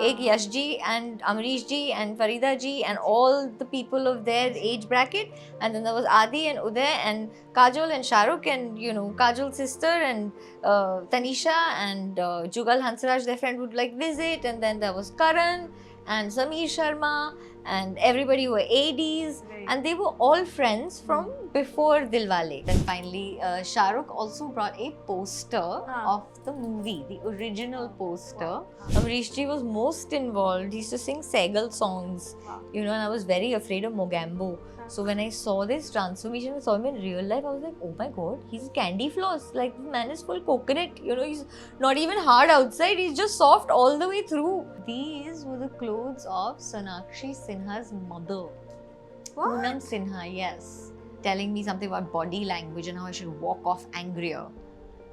एक Yash ji and Amrish ji and Farida ji and all the people of their age bracket, and then there was Adi and Uday and Kajol and Shahrukh and Kajol's sister and Tanisha and Jugal Hansraj, their friend, would like visit, and then there was Karan and Sameer Sharma and everybody who were ADs, and they were all friends from before Dilwale. Then finally, Shahrukh also brought a poster of the movie, the original poster. Amrish ji was most involved. He used to sing Segal songs, and I was very afraid of Mogambo. So when I saw this transformation, I saw him in real life, I was like, oh my god, he's candy floss. Like, the man is full coconut. He's not even hard outside, he's just soft all the way through. These were the clothes of Sonakshi Sinha's mother. What? Poonam Sinha, yes. Telling me something about body language and how I should walk off angrier.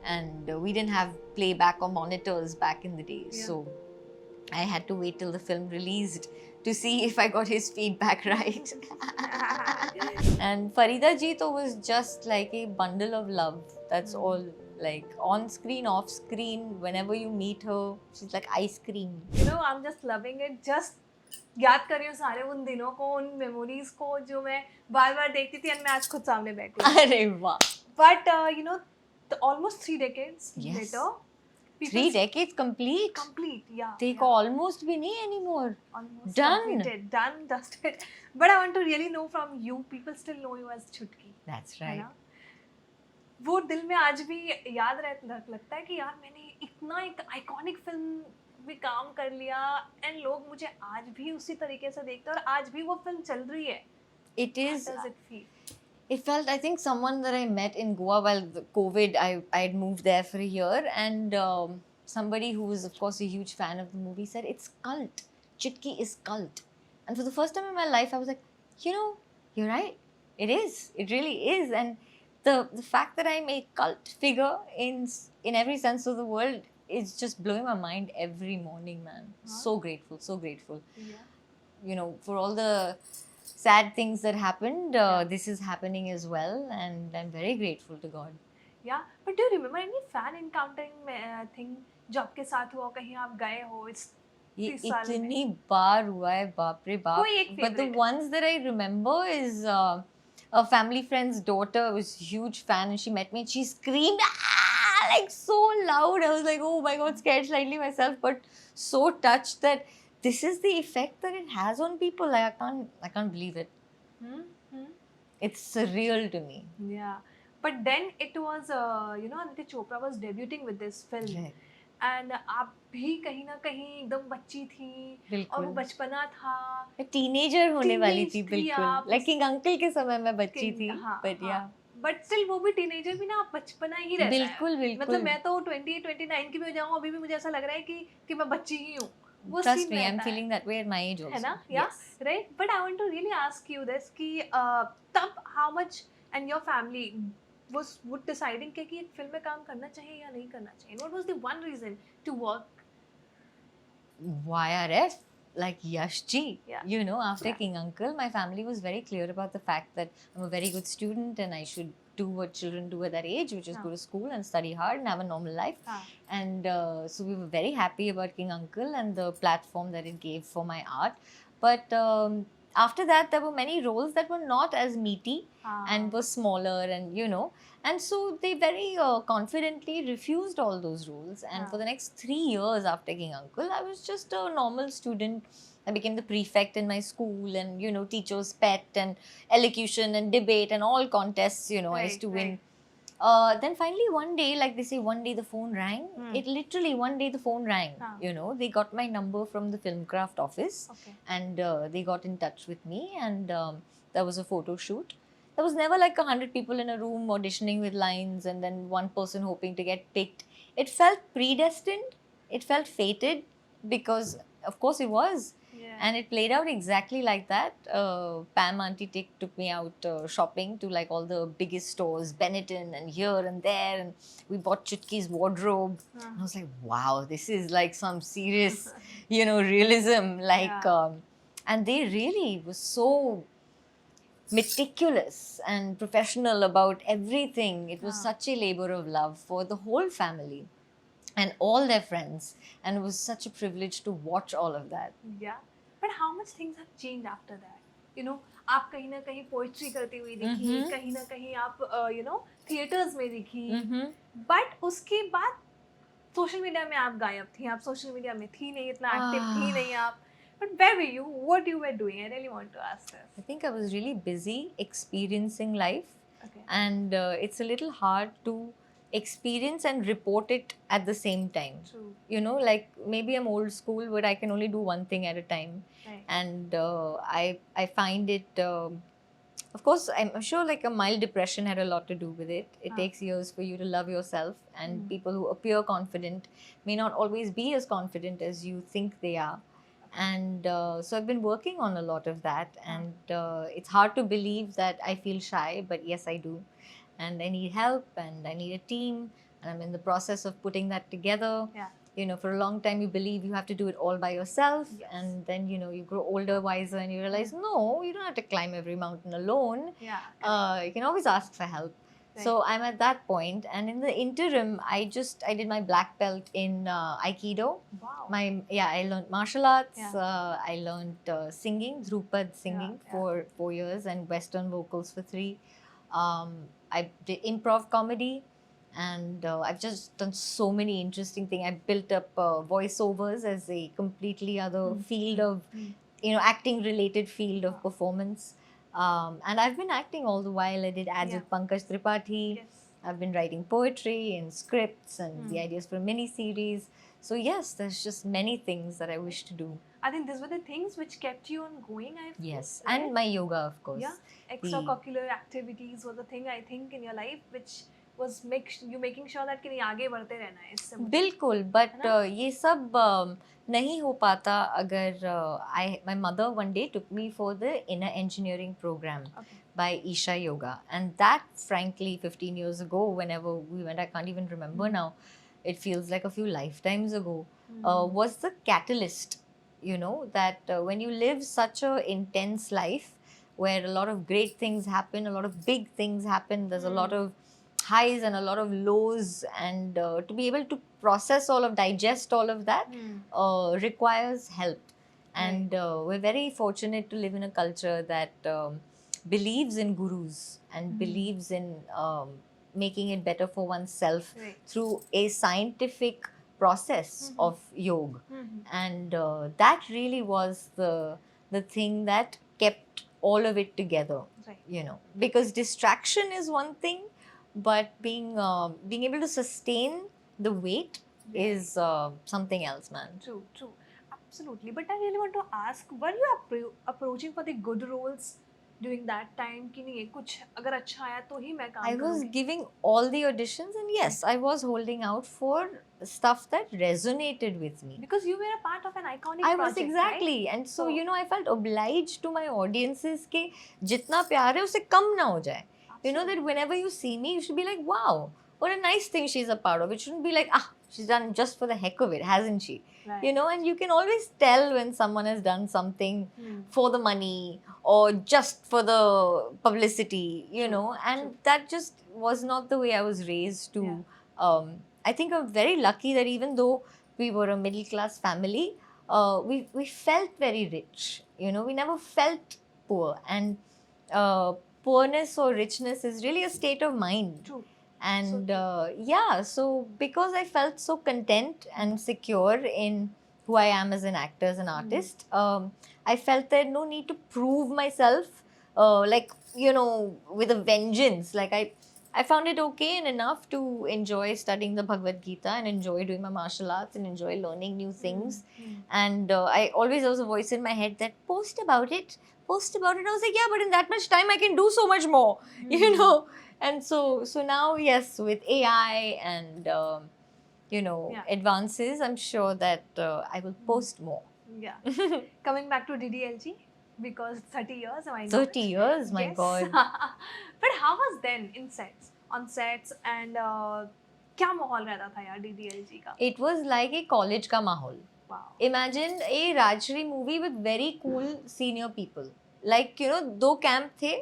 And we didn't have playback or monitors back in the day. Yeah. So I had to wait till the film released to see if I got his feedback right. And Farida ji to was just like a bundle of love. That's all. Like, on screen, off screen, whenever you meet her, she's like ice cream. I'm just loving it. Just याद कर रही हूँ सारे उन दिनों को, उन memories को जो मैं बार बार देखती थी, और मैं आज खुद सामने बैठी हूँ. अरे वाह. But almost 3 decades Yes. later, 3 decades complete. Yeah. They almost bhi nahi anymore. Almost Done. completed, done, dusted. But I want to really know from you. People still know you as Chutki. That's है right. ना? वो दिल में आज भी याद लगता है कि यार मैंने इतना एक आइकॉनिक फिल्म भी काम कर लिया, एंड लोग मुझे आज भी उसी तरीके से देखते हैं, और आज भी वो फिल्म चल रही है. It is. How does it feel? It felt, I think, someone that I met in Goa while the COVID, I had moved there for a year, and somebody who was, of course, a huge fan of the movie said, it's cult. Chutki is cult. And for the first time in my life, I was like, you're right. It is. It really is. And the fact that I'm a cult figure in every sense of the word is just blowing my mind every morning, man. Huh? So grateful, so grateful. Yeah. For all the sad things that happened, this is happening as well, and I'm very grateful to God. Yeah, but do you remember any fan encountering thing जो आपके साथ हुआ, कहीं आप गए हो इस ये 30 साल में? इतनी बार हुआ है, बाप रे बाप. कोई एक But the favorite? ones that I remember is a family friend's daughter was a huge fan, and she met me and she screamed like so loud. I was like, oh my god, scared slightly myself, but so touched that this is the effect that it has on people. Like, I can't believe it. It's surreal to me. Yeah, but then it was Aditya Chopra was debuting with this film. Right. And आप भी कहीं ना कहीं एकदम बच्ची थी, और वो बिल्कुल. बचपना था. मैं टीनेजर होने वाली थी, Teenage थी बिल्कुल. आप. Like King Uncle के समय मैं बच्ची थी, हाँ, but yeah. बट स्टिल वो भी टीनेजर भी ना बचपना ही रहता बिल्कुल, है. बिल्कुल. मतलब मैं तो 29 की भी हो जाऊँ, अभी भी मुझे ऐसा लग रहा है कि मैं बच्ची ही हूँ. वो Trust scene me, I'm रहता है. feeling that way at my age also. है ना? Yeah, Yes. right. But I want to really ask you this कि तब how much and your family would deciding कि एक फिल्म में काम करना चाहिए या नहीं करना चाहिए. What was the one reason to work? YRF, like Yash ji. Yeah. After King Uncle, my family was very clear about the fact that I'm a very good student and I should do what children do at that age, which is go to school and study hard and have a normal life. And so we were very happy about King Uncle and the platform that it gave for my art. But after that, there were many roles that were not as meaty and were smaller, and so they very confidently refused all those roles. And for the next 3 years after King Uncle, I was just a normal student. I became the prefect in my school, and teacher's pet, and elocution and debate and all contests, I used to win. Then finally one day, like they say, one day the phone rang. It literally, one day the phone rang. They got my number from the Filmcraft office. Okay. And they got in touch with me, and there was a photo shoot. There was never like 100 people in a room auditioning with lines and then one person hoping to get picked. It felt predestined. It felt fated, because of course it was. Yeah. And it played out exactly like that. Pam Auntie took me out shopping to like all the biggest stores, Benetton and here and there, and we bought Chutki's wardrobe. And I was like, wow, this is like some serious, realism. Like, and they really were so meticulous and professional about everything. It was such a labor of love for the whole family. and all their friends, and it was such a privilege to watch all of that. Yeah. But how much things have changed after that? You know, आप कहीं ना कहीं poetry करती हुई दिखी, Mm-hmm. कहीं ना कहीं आप थिएटर्स में दिखी, Mm-hmm. बट उसके बाद सोशल मीडिया में आप गायब थी, आप सोशल मीडिया में थी नहीं, इतना एक्टिव थी नहीं आप. But where were you? What you were doing? I really want to ask this. I think I was really busy experiencing life, Okay. and it's a little hard to experience and report it at the same time. True. You know, like maybe I'm old school, but I can only do one thing at a time, Right. and I find it. Of course, I'm sure like a mild depression had a lot to do with it. It takes years for you to love yourself, and people who appear confident may not always be as confident as you think they are. And so I've been working on a lot of that, and it's hard to believe that I feel shy, but yes, I do. And I need help, and I need a team, and I'm in the process of putting that together. Yeah. You know, for a long time you believe you have to do it all by yourself. Yes. And then, you know, you grow older, wiser, and you realize, no, you don't have to climb every mountain alone. Yeah. You can always ask for help. Right. So I'm at that point, and in the interim, I did my black belt in Aikido. Wow. I learned martial arts. Yeah. I learned singing, Drupad singing Yeah. for 4 years, and Western vocals for 3. I did improv comedy, and I've just done so many interesting things. I built up voiceovers as a completely other field of, you know, acting related field of performance. And I've been acting all the while. I did ads Yeah. with Pankaj Tripathi. Yes. I've been writing poetry and scripts and the ideas for mini series. So yes, there's just many things that I wish to do. I think these were the things which kept you on going. I feel, Yes, right? and my yoga, of course. Yeah, extracurricular activities was the thing I think in your life which was making sure that कि नहीं आगे बढ़ते रहना है इससे मुझे. बिल्कुल, but है ना? ये सब नहीं हो पाता अगर my mother one day took me for the inner engineering program Okay. by Isha Yoga, and that frankly 15 years ago, whenever we went, I can't even remember now, it feels like a few lifetimes ago, was the catalyst. You know, that when you live such a intense life where a lot of great things happen, a lot of big things happen, there's a lot of highs and a lot of lows, and to be able to process digest all of that requires help. And we're very fortunate to live in a culture that believes in gurus and believes in making it better for oneself Right. through a scientific process of yoga. And that really was the thing that kept all of it together. Right. You know, because distraction is one thing, but being able to sustain the weight is something else, man. True, true. Absolutely. But I really want to ask, were you approaching for the good roles during that time कि नहीं कुछ अगर अच्छा आया तो ही मैं काम I was करूँगी? giving all the auditions, and yes, I was holding out for stuff that resonated with me. Because you were a part of an iconic I was project, exactly, right? and so So- you know, I felt obliged to my audiences कि जितना प्यार है उससे कम ना हो जाए. You know that whenever you see me, you should be like, wow, what a nice thing she's a part of. It shouldn't be like, she's done just for the heck of it, hasn't she? Right. You know, and you can always tell when someone has done something for the money or just for the publicity, you know, and that just was not the way I was raised to. I think I'm very lucky that even though we were a middle class family, we felt very rich. You know, we never felt poor, and poorness or richness is really a state of mind. True. And so because I felt so content and secure in who I am as an actor, as an artist, I felt there no need to prove myself, like, you know, with a vengeance. Like I found it okay and enough to enjoy studying the Bhagavad Gita and enjoy doing my martial arts and enjoy learning new things. And there was a voice in my head that post about it. I was like, yeah, but in that much time I can do so much more, you know. And so now, yes, with AI and advances, I'm sure that I will post more. Yeah. Coming back to DDLG, because 30 years, am I 30 years, my Yes. God. But how was then on sets, and क्या माहौल रहता था यार DDLG का? It was like a college ka mahol. Wow. Imagine a Rajshri movie with very cool senior people. Like, you know, 2 camp the.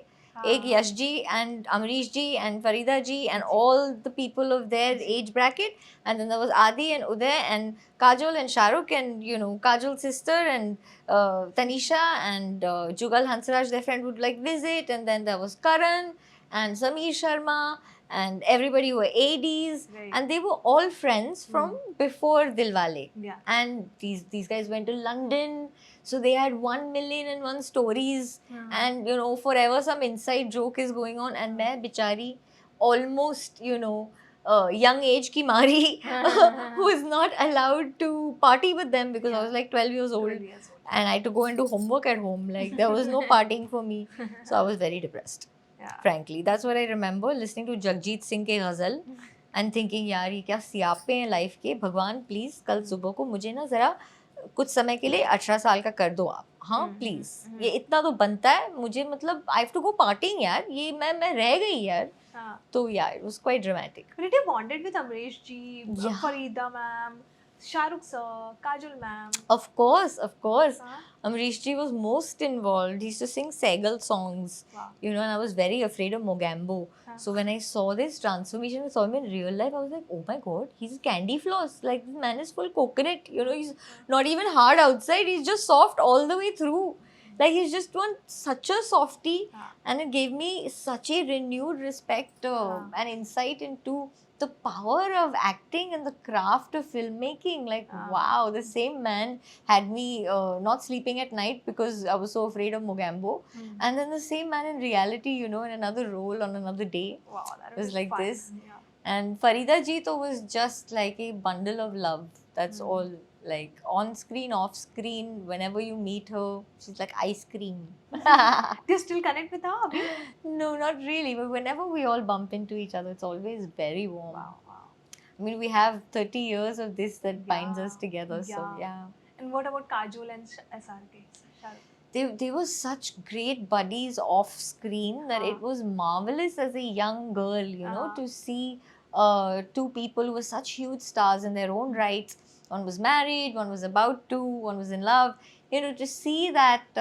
एक Yash ji and Amrish ji and Farida ji and all the people of their age bracket, and then there was Adi and Uday and Kajol and Shahrukh and Kajal's sister and Tanisha and Jugal Hansraj, their friend, would like visit, and then there was Karan and Sameer Sharma and everybody who were ADs, Right. and they were all friends from before Dilwale. Yeah. And these guys went to London, so they had 1,000,001 stories, and forever some inside joke is going on, and मैं बिचारी almost young age की मारी who is not allowed to party with them because I was like 12 years old. 12 years old. And I had to go and do homework at home. Like there was no partying for me, so I was very depressed. Yeah. Frankly, that's what I remember listening to Jagjit Singh के गज़ल and thinking यार ये क्या सियापे हैं life के, भगवान please कल सुबह को मुझे ना जरा कुछ समय के लिए 18 साल का कर दो आप, हाँ प्लीज, ये इतना तो बनता है मुझे, मतलब I have to go parting यार, ये मैं रह गई यार. तो यार it was quite dramatic. Did you bonded with Amrish ji, Yeah. Farida ma'am, Shahrukh sir, Kajol ma'am? Of course. Huh? Amrish ji was most involved. He used to sing Segal songs, Wow. and I was very afraid of Mogambo. So when I saw this transformation, I saw him in real life, I was like, oh my god, he's candy floss. Like this man is full coconut. He's not even hard outside. He's just soft all the way through. Like he's just such a softie, and it gave me such a renewed respect and insight into the power of acting and the craft of filmmaking. Like wow, the same man had me not sleeping at night because I was so afraid of Mogambo, and then the same man in reality, in another role on another day. Wow, that was like fun. this. Yeah. And Farida ji to was just like a bundle of love. That's all. Like on screen, off screen, whenever you meet her, she's like ice cream. Do you still connect with her? Abhi? No, not really. But whenever we all bump into each other, it's always very warm. Wow. I mean, we have 30 years of this that binds us together. So Yeah. yeah. And what about Kajol and SRK? Shahrukh? They were such great buddies off screen that it was marvelous as a young girl, to see two people who were such huge stars in their own rights. One was married, one was about to, one was in love. To see that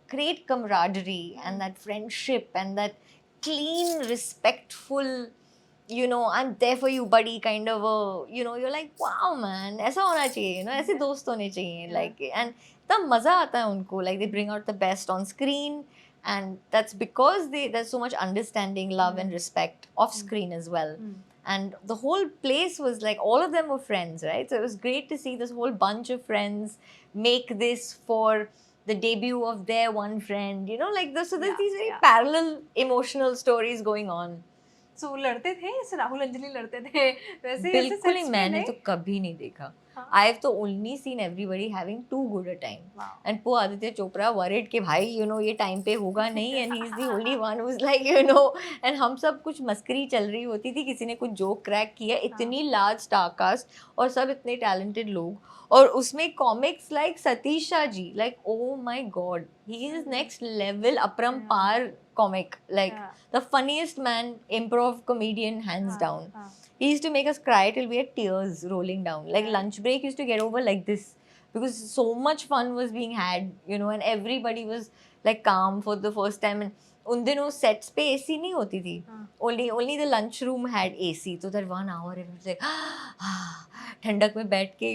great camaraderie and that friendship and that clean, respectful, I'm there for you, buddy, kind of a, you're like, wow, man, ऐसा होना चाहिए, ऐसे दोस्त होने चाहिए, like, and तब मजा आता है उनको, like, they bring out the best on screen, and that's because there's so much understanding, love, and respect off screen as well. And the whole place was like, all of them were friends, right? So it was great to see this whole bunch of friends make this for the debut of their one friend, like this. So there's these very parallel emotional stories going on. So लड़ते थे जैसे राहुल अंजलि लड़ते थे वैसे बिल्कुल ही मैंने तो कभी नहीं देखा. I have तो only seen everybody having too good a time. Wow. And poor Aditya Chopra worried कि भाई ये time पे होगा नहीं, and he's the only one who's like and हम सब कुछ मस्करी चल रही होती थी, किसी ने कुछ joke crack किया, इतनी large star cast और सब इतने talented लोग, और उसमें comics like Satish Shah ji, like oh my god, he is next level अपरंपार comic, like the funniest man, improv comedian hands down. He used to make us cry till we had tears rolling down. Like lunch break used to get over like this because so much fun was being had, and everybody was like calm for the first time. And उन दिनों sets पे AC नहीं होती थी. Only the lunch room had AC. So that 1 hour it was like ठंडक में बैठ के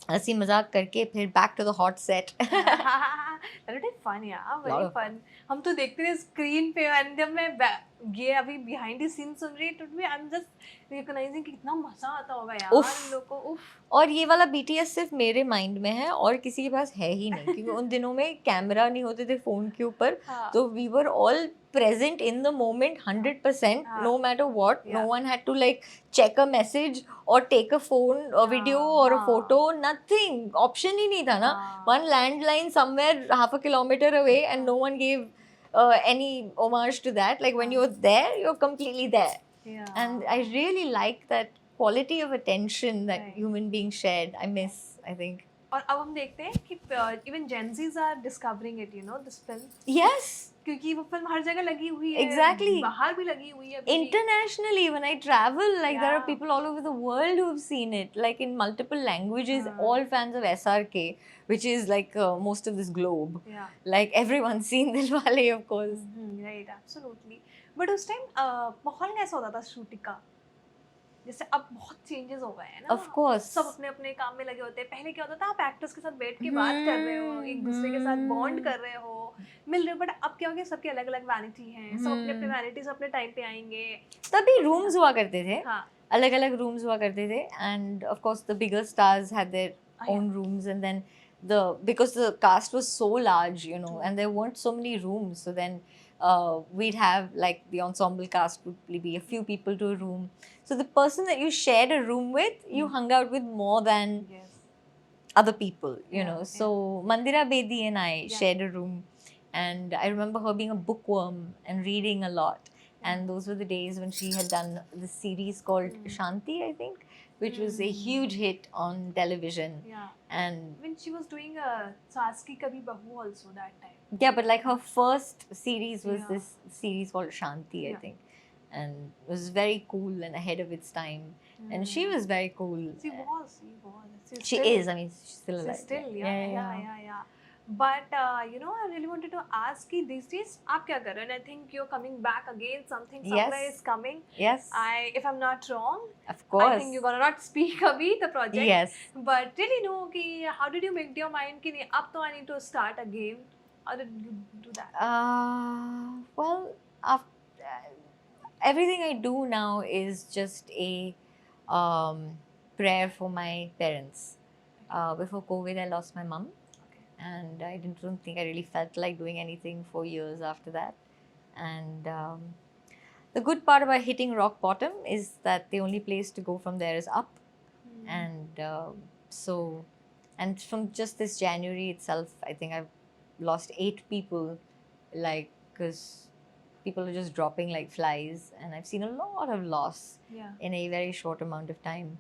हंसी मजाक करके फिर back to the hot set. That was fun, yeah, very fun. हम तो देखते थे स्क्रीन पे, and जब मैं ये अभी behind the scenes सुन रही तो मैं I'm just recognizing कि कितना मजा आता होगा यार इन लोगों को. उफ. और ये वाला BTS सिर्फ मेरे माइंड में है और किसी के पास है ही नहीं, क्योंकि उन दिनों में कैमरा नहीं होते थे फोन के ऊपर, तो we were all present in the moment 100%, no matter what. No one had to like check a message or take a phone, a video or a photo, nothing. Option ही नहीं था ना. One landline somewhere half a kilometer away, and no one gave any homage to that. Like when you're there, you're completely there. Yeah. And I really like that quality of attention that human beings shared. I miss, I think. और अब हम देखते हैं कि even Gen Zs are discovering it, this film. Yes, क्योंकि वो film हर जगह लगी हुई है, Exactly. बाहर भी लगी हुई है अभी भी। Internationally, when I travel, like there are Yeah. people all over the world who've seen it, like in multiple languages, हाँ. all fans of SRK, which is like most of this globe. Yeah. Like everyone's seen Dilwale, of course. Right, absolutely. But उस time माहौल कैसा होता था shooting का? जैसे अब बहुत चेंजेस हो गए हैं ना, Of course. सब अपने अपने काम में लगे होते हैं। पहले क्या होता था, आप एक्टर्स के साथ बैठ के बात कर रहे हो, एक दूसरे के साथ बॉन्ड कर रहे हो, मिल रहे हो। बट अब क्या हो गया, सबके अलग अलग वैनिटी हैं, सब अपने अपने वैनिटीज अपने टाइम पे आएंगे। तभी rooms हुआ करते थे, हाँ, अलग अलग rooms हुआ करते थे, and of course the bigger stars had their own rooms, and then because the cast was so large, you know, and there weren't so many rooms, so then we'd have like the ensemble cast would be a few people to a room. So the person that you shared a room with, you hung out with more than yes, other people, you know. So Mandira Bedi and I shared a room, and I remember her being a bookworm and reading a lot. And those were the days when she had done this series called Shanti, I think, which was a huge hit on television. yeah. And When she was doing Saas Ki Kabhi Bahu also that time. yeah, but like her first series was Yeah. this series called Shanti, I Yeah. think. And it was very cool and ahead of its time. And she was very cool. She was. She is, I mean, she's still alive. She's still, yeah. But you know, I really wanted to ask you these days, आप क्या कर रहे हो? And I think you're coming back again. Something somewhere Yes. is coming. Yes, If I'm not wrong, of course. I think you're gonna not speak अभी the project. Yes. But really know कि how did you make your mind कि नहीं अब तो I need to start again? How did you do that? Well, everything I do now is just a prayer for my parents. Before COVID, I lost my mum, Okay. and don't think I really felt like doing anything for years after that. And the good part about hitting rock bottom is that the only place to go from there is up. And and from just this January itself, I think I've lost 8 people, like, because people are just dropping like flies, and I've seen a lot of loss Yeah. in a very short amount of time,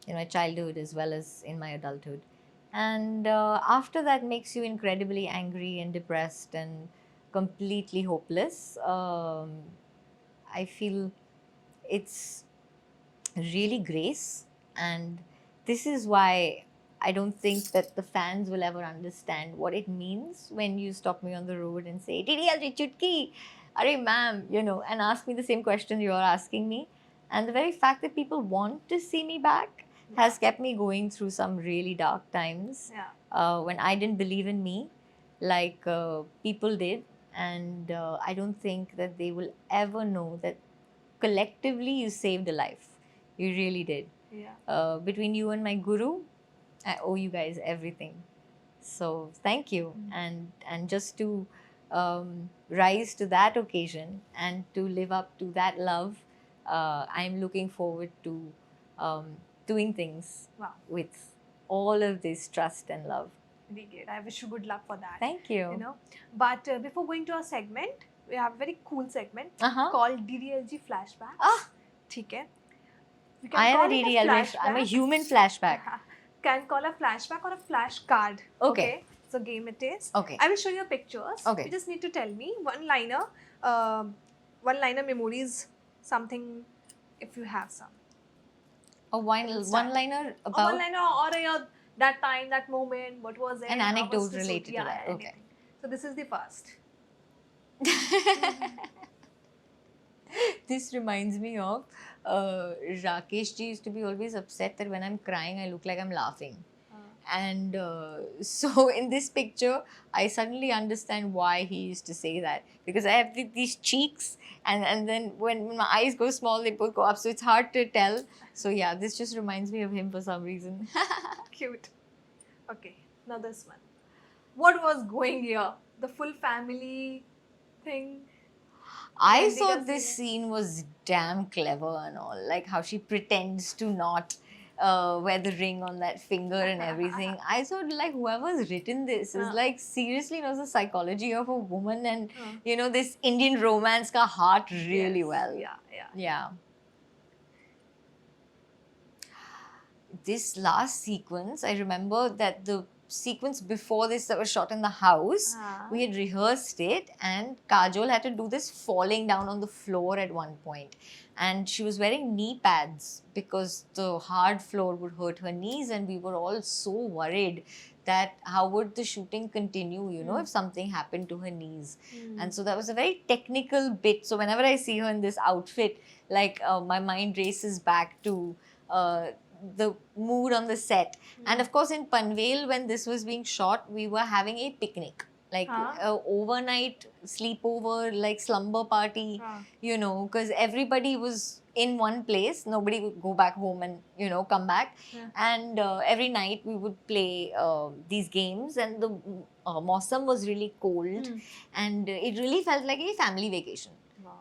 in my childhood as well as in my adulthood. And after that makes you incredibly angry and depressed and completely hopeless. I feel it's really grace, and this is why I don't think that the fans will ever understand what it means when you stop me on the road and say, "TDLG Chutki, Are ma'am," you know, and ask me the same question you're asking me. And the very fact that people want to see me back has kept me going through some really dark times when I didn't believe in me like people did. And I don't think that they will ever know that collectively you saved a life. You really did. Yeah. Between you and my guru, I owe you guys everything. So thank you. And just to rise to that occasion and to live up to that love, I'm looking forward to doing things Wow. with all of this trust and love. Really great. I wish you good luck for that. Thank you. You know, but before going to our segment, we have a very cool segment Uh-huh. called DDLG Flashback. Ah. ठीक है. We I am call a it DDL. I'm a human flashback. Can call a flashback or a flashcard. Okay. So game it is. Okay. I will show you pictures. Okay. You just need to tell me one-liner memories, something if you have some. A one-liner A about one-liner or that time, that moment, what was it? an how anecdote was the related to yeah, that. Okay. anything. So this is the first. This reminds me of Rakesh ji used to be always upset that when I'm crying, I look like I'm laughing. And so in this picture, I suddenly understand why he used to say that. Because I have these cheeks, and then when my eyes go small, they both go up. So it's hard to tell. So yeah, this just reminds me of him for some reason. Cute. Okay, now this one. What was going here? The full family thing. I Mehndi thought ka this scene was damn clever and all. Like how she pretends to not wear the ring on that finger and everything. I thought like whoever's written this is like seriously knows the psychology of a woman and you know this Indian romance ka heart really well. Yeah. This last sequence, I remember that the sequence before this that was shot in the house. We had rehearsed it, and Kajol had to do this falling down on the floor at one point. And she was wearing knee pads because the hard floor would hurt her knees, and we were all so worried that how would the shooting continue, you know, if something happened to her knees. And so that was a very technical bit. So whenever I see her in this outfit, like my mind races back to the mood on the set. And of course, in Panvel, when this was being shot, we were having a picnic, like overnight sleepover, like slumber party, you know, because everybody was in one place. Nobody would go back home and, you know, come back. And every night we would play these games, and the Mausam was really cold, and it really felt like a family vacation.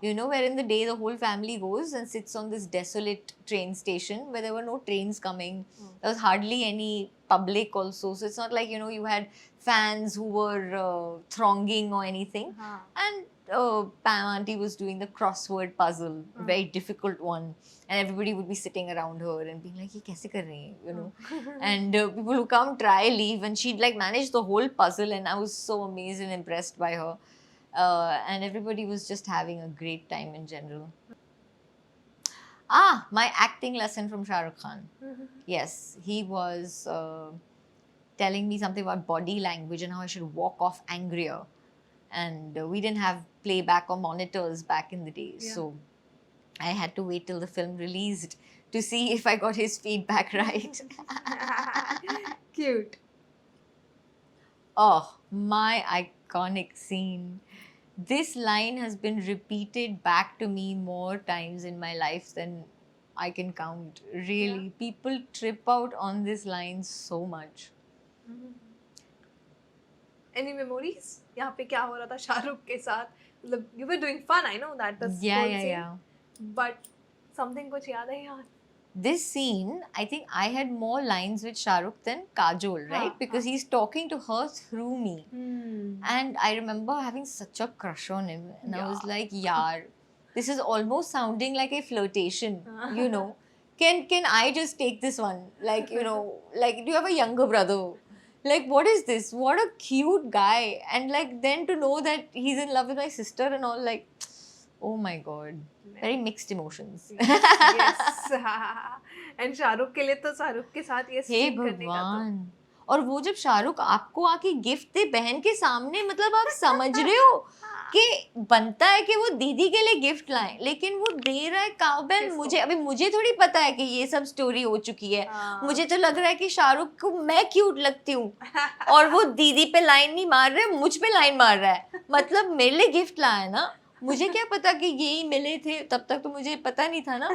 You know, where in the day the whole family goes and sits on this desolate train station where there were no trains coming. There was hardly any public also. So it's not like, you know, you had fans who were thronging or anything. And Pam Auntie was doing the crossword puzzle, a very difficult one. And everybody would be sitting around her and being like, "Ye kaise kar rahe hain?" You know. And people who come try leave, and she'd like manage the whole puzzle, and I was so amazed and impressed by her. And everybody was just having a great time in general. My acting lesson from Shah Rukh Khan. Yes, he was telling me something about body language and how I should walk off angrier. And we didn't have playback or monitors back in the days, so I had to wait till the film released to see if I got his feedback right. Cute. Oh, my iconic scene. This line has been repeated back to me more times in my life than I can count. Really, people trip out on this line so much. Any memories? यहाँ पे क्या हो रहा था शाहरुख के साथ? मतलब you were doing fun, I know that. Yeah. But something कुछ याद है यार? This scene, I think I had more lines with Shah Rukh than Kajol, right? Because he's talking to her through me. And I remember having such a crush on him. And I was like, yaar, this is almost sounding like a flirtation, you know. Can I just take this one? Like, you know, like, do you have a younger brother? Like, what is this? What a cute guy. And like, then to know that he's in love with my sister and all, like, oh my God. Very mixed emotions. Yes. And Shahrukh के लिए तो शाहरुख के साथ ये हे scene करने का भगवान. और वो जब शाहरुख आपको आके गिफ्ट दे बहन के सामने, मतलब आप समझ रहे हो कि बनता है कि वो दीदी के लिए गिफ्ट लाए, लेकिन वो दे रहा है काव्यन मुझे थोड़ी पता है कि ये सब स्टोरी हो चुकी है. मुझे तो लग रहा है कि शाहरुख को मैं क्यूट लगती हूँ और वो दीदी पे लाइन नहीं मार रहा है, मुझ पे लाइन मार रहा है. मतलब मेरे लिए गिफ्ट लाया ना, मुझे क्या पता कि यही मिले थे, तब तक तो मुझे पता नहीं था ना.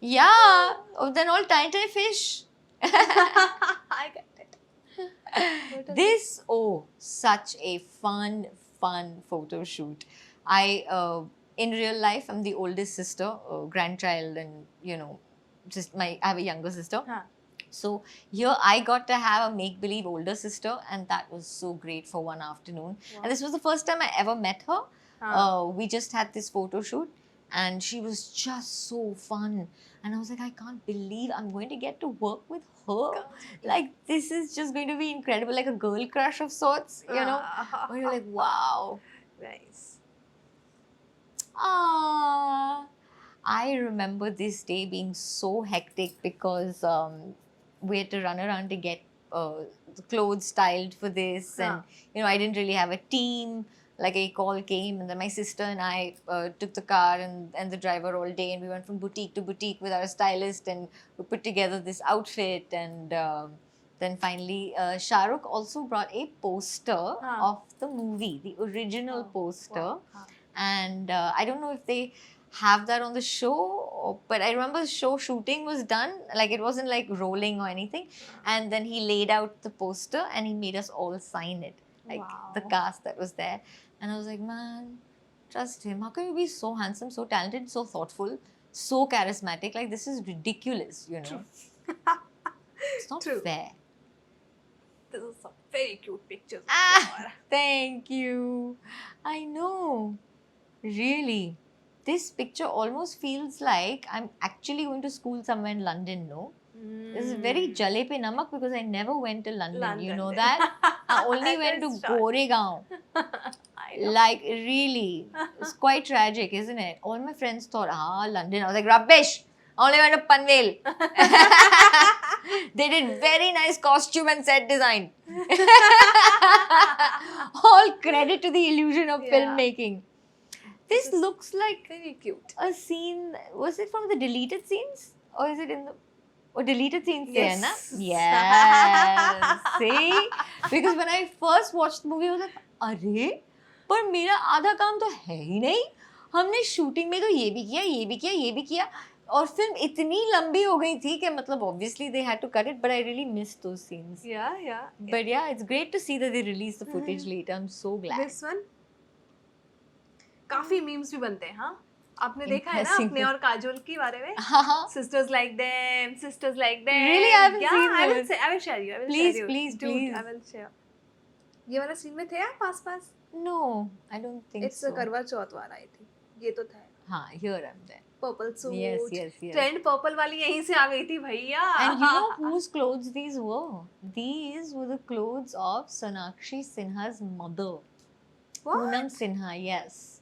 Yeah, then all tiny fish. I get it. This, such a fun photo shoot. In real life, I'm the oldest sister, grandchild, and, you know, I have a younger sister. So here I got to have a make-believe older sister, and that was so great for one afternoon. And this was the first time I ever met her. We just had this photo shoot, and she was just so fun. And I was like, I can't believe I'm going to get to work with her. Like, this is just going to be incredible, like a girl crush of sorts, you know. Where you're like, wow. Nice. I remember this day being so hectic because we had to run around to get the clothes styled for this. And, you know, I didn't really have a team. Like, a call came, and then my sister and I took the car and the driver all day, and we went from boutique to boutique with our stylist, and we put together this outfit. And then finally, Shah Rukh also brought a poster of the movie, the original poster. And I don't know if they have that on the show, but I remember the show shooting was done, like it wasn't like rolling or anything. And then he laid out the poster and he made us all sign it, like the cast that was there. And I was like, man, trust him. How can you be so handsome, so talented, so thoughtful, so charismatic? Like, this is ridiculous, you know. It's not fair. This is some very cute pictures. Thank you. I know. Really. This picture almost feels like I'm actually going to school somewhere in London, no? This is very jale pe namak because I never went to London. You London. know that? I only went to That's short. Goregaon. I know. Like, really. It's quite tragic, isn't it? All my friends thought, London. I was like, rubbish. I only went to Panvel. They did very nice costume and set design. All credit to the illusion of Yeah. filmmaking. This This is looks like very cute. a scene. Was it from the deleted scenes? Or is it in the... Oh, deleted scenes there, na? Yes. Yes. See? Because when I first watched the movie, I was like, अरे पर मेरा आधा काम तो है ही नहीं. हमने shooting में तो ये भी किया, ये भी किया, ये भी किया. और फिल्म इतनी लंबी हो गई थी कि मतलब obviously they had to cut it, but I really missed those scenes. Yeah. But yeah, it's great to see that they released the footage later. I'm so glad. This one काफी memes भी बनते हैं. हाँ, आपने देखा है ना Impressing. अपने और काजोल के बारे में? Haha. Sisters like them, sisters like them. Really? I haven't yeah, seen I will those. say, I will share you. I will Please, share you. please, Dude, please. I will share. ये वाला scene में थे आप पास? No, I don't think It's so. a करवा चौथ वाला आई थी. ये तो था. हाँ, here I'm there. Purple suit. Yes. Trend purple वाली यहीं से आ गई थी भैया. And you know whose clothes these were? These were the clothes of Sonakshi Sinha's mother. What? Poonam Sinha, yes.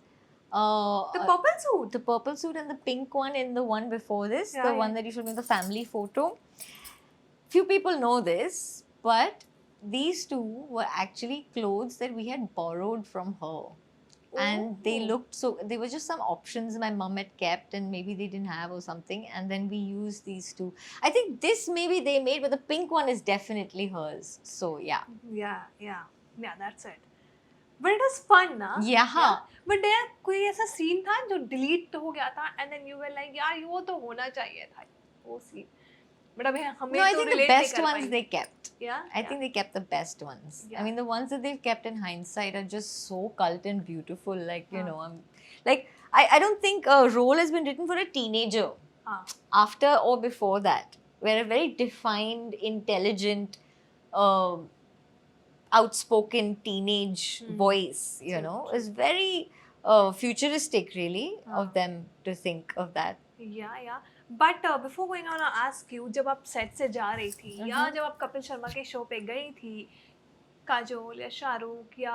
The purple suit. The purple suit and the pink one in the one before this, Yeah, the yeah. one that you showed me in the family photo. Few people know this, but these two were actually clothes that we had borrowed from her. And they Oh. looked so, they were just some options my mum had kept and maybe they didn't have or something, and then we used these two. I think this maybe they made, but the pink one is definitely hers. So yeah. Yeah, that's it. But it was fun, na? Yeah. But there कोई ऐसा scene था जो delete हो गया था and then you were like यार वो तो होना चाहिए था वो सीन. But अभी हमें No, I तो think the relate नहीं best कर ones पाएंगे. they kept. Yeah. I think they kept the best ones. Yeah. I mean, the ones that they've kept in hindsight are just so cult and beautiful. Like, you Huh. know, I don't think a role has been written for a teenager हाँ. after or before that, where a very defined, intelligent, uh, outspoken teenage voice, you know, is very futuristic, really, of them to think of that. Yeah. But before going on, I ask you, जब आप set से जा रही थी या जब आप कपिल शर्मा के शो पे गई थी, काजोल या शाहरुख या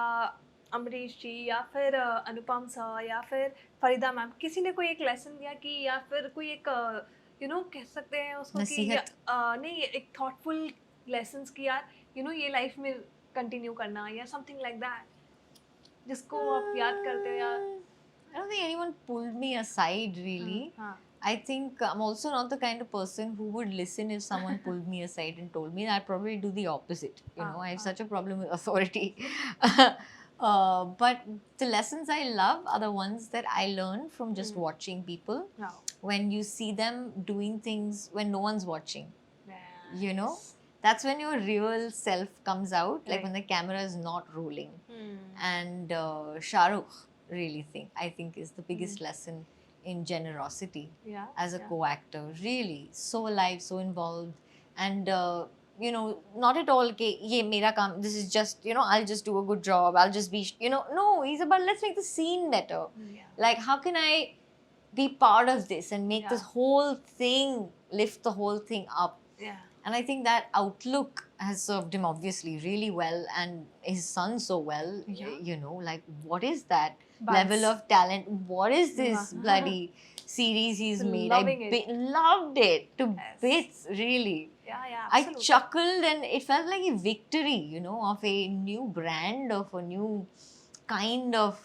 अमरीश जी या फिर अनुपम सर या फिर फरीदा मैम, किसी ने कोई एक लेसन दिया कि या फिर कोई एक कह सकते हैं उसको कि नसीहत? नहीं, एक थॉटफुल लेसन्स की यार ये लाइफ में कंटिन्यू करना या समथिंग लाइक दैट जिसको आप याद करते हो या I don't think anyone pulled me aside, really. हाँ. I think I'm also not the kind of person who would listen if someone pulled me aside and told me. I'd probably do the opposite. You know, I have such a problem with authority. But the lessons I love are the ones that I learn from just watching people. Wow. When you see them doing things when no one's watching, Yeah. you know, that's when your real self comes out, like Right. when the camera is not rolling. Hmm. And Shahrukh, I think is the biggest lesson in generosity Yeah. as a co-actor. Really, so alive, so involved, and you know, not at all ke ye mera kaam, this is just, you know, I'll just do a good job, I'll just be, you know, no, he's about let's make the scene better. Yeah. Like, how can I be part of this and make Yeah. this whole thing, lift the whole thing up? Yeah. And I think that outlook has served him obviously really well, and his son so well. Yeah. You know, like, what is that Buzz. level of talent? What is this Yeah. bloody series he's made? Loving it. Loved it to Yes. bits, really. Yeah. I Absolutely. chuckled and it felt like a victory, you know, of a new brand, of a new kind of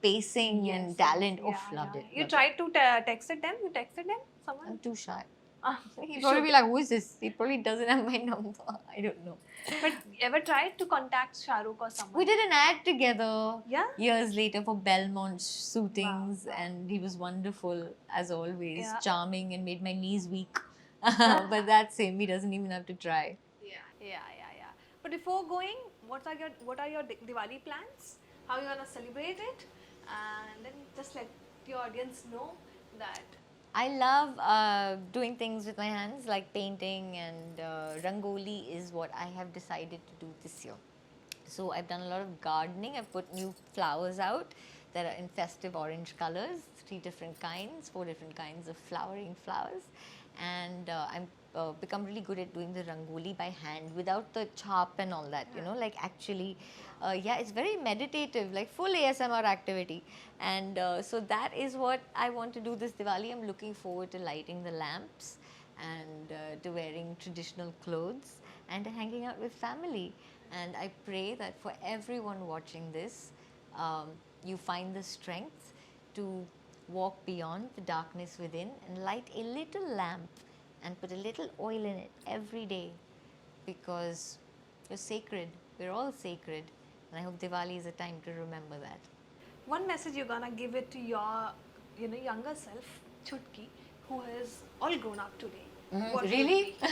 pacing and Yes, talent. yes. Oof, loved it. You loved tried to texted them? You texted them? it. Someone? I'm too shy. Ah, He'd you probably should. be like, who is this? He probably doesn't have my number. I don't know. But ever tried to contact Shahrukh or someone? We did an ad together Yeah? years later for Belmont suitings, Wow. and he was wonderful as always, Yeah. charming, and made my knees weak. But that's him. He doesn't even have to try. Yeah. But before going, what are your Diwali plans? How you gonna celebrate it? And then just let your audience know that. I love doing things with my hands, like painting, and rangoli is what I have decided to do this year. So I've done a lot of gardening. I've put new flowers out that are in festive orange colors, 3 different kinds, 4 different kinds of flowering flowers. And I'm become really good at doing the rangoli by hand without the chop and all that, you know, like actually, yeah, it's very meditative, like full ASMR activity. And so that is what I want to do this Diwali. I'm looking forward to lighting the lamps and to wearing traditional clothes and to hanging out with family. And I pray that for everyone watching this, you find the strength to walk beyond the darkness within and light a little lamp and put a little oil in it every day, because you're sacred. We're all sacred. And I hope Diwali is a time to remember that. One message you're gonna give it to your, you know, younger self, Chutki, who is all grown up today. What would Really? it be?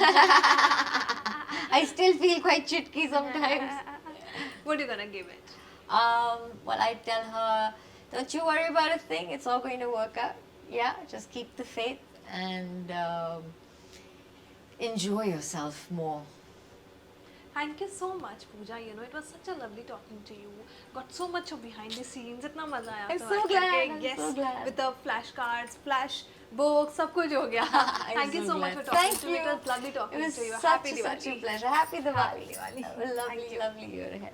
I still feel quite chitky sometimes. What are you gonna give it? Well, I tell her, don't you worry about a thing. It's all going to work out. Yeah, just keep the faith and enjoy yourself more. Thank you so much, Pooja. You know, it was such a lovely talking to you. Got so much of behind the scenes. इतना मजा आया. I'm तो so आज glad, करके. I'm Yes, so glad. with the flashcards, flash books, सब कुछ हो गया. I'm Thank you so much glad. for talking Thank to me. It you. was lovely talking It was to you. such Happy a Diwali. pleasure. Happy Diwali. Happy Diwali. Have a lovely, Thank you. lovely year ahead.